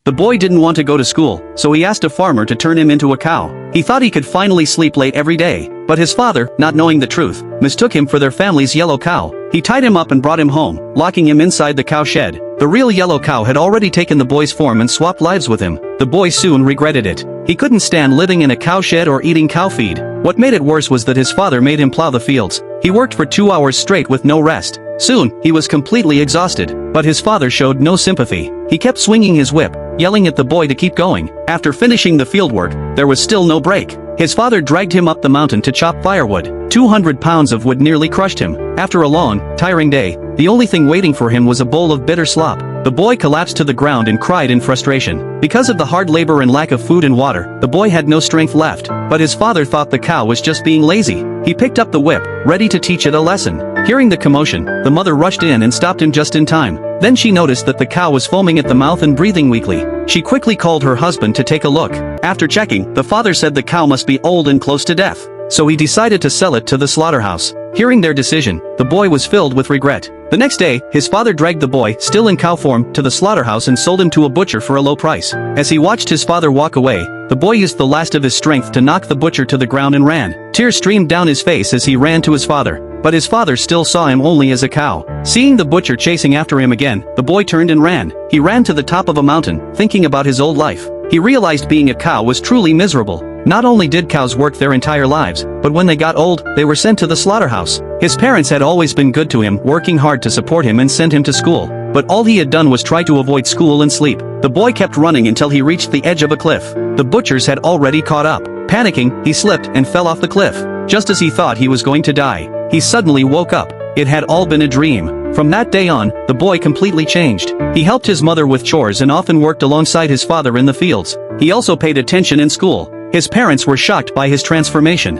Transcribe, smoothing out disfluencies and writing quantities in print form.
The boy didn't want to go to school, so he asked a farmer to turn him into a cow. He thought he could finally sleep late every day, but his father, not knowing the truth, mistook him for their family's yellow cow. He tied him up and brought him home, locking him inside the cow shed. The real yellow cow had already taken the boy's form and swapped lives with him. The boy soon regretted it. He couldn't stand living in a cow shed or eating cow feed. What made it worse was that his father made him plow the fields. He worked for 2 hours straight with no rest. Soon, he was completely exhausted, but his father showed no sympathy. He kept swinging his whip, yelling at the boy to keep going. After finishing the fieldwork, there was still no break. His father dragged him up the mountain to chop firewood. 200 pounds of wood nearly crushed him. After a long, tiring day, the only thing waiting for him was a bowl of bitter slop. The boy collapsed to the ground and cried in frustration. Because of the hard labor and lack of food and water, the boy had no strength left, but his father thought the cow was just being lazy. He picked up the whip, ready to teach it a lesson. Hearing the commotion, the mother rushed in and stopped him just in time. Then she noticed that the cow was foaming at the mouth and breathing weakly. She quickly called her husband to take a look. After checking, the father said the cow must be old and close to death, so he decided to sell it to the slaughterhouse. Hearing their decision, the boy was filled with regret. The next day, his father dragged the boy, still in cow form, to the slaughterhouse and sold him to a butcher for a low price. As he watched his father walk away, the boy used the last of his strength to knock the butcher to the ground and ran. Tears streamed down his face as he ran to his father, but his father still saw him only as a cow. Seeing the butcher chasing after him again, the boy turned and ran. He ran to the top of a mountain, thinking about his old life. He realized being a cow was truly miserable. Not only did cows work their entire lives, but when they got old, they were sent to the slaughterhouse. His parents had always been good to him, working hard to support him and send him to school. But all he had done was try to avoid school and sleep. The boy kept running until he reached the edge of a cliff. The butchers had already caught up. Panicking, he slipped and fell off the cliff. Just as he thought he was going to die, he suddenly woke up. It had all been a dream. From that day on, the boy completely changed. He helped his mother with chores and often worked alongside his father in the fields. He also paid attention in school. His parents were shocked by his transformation.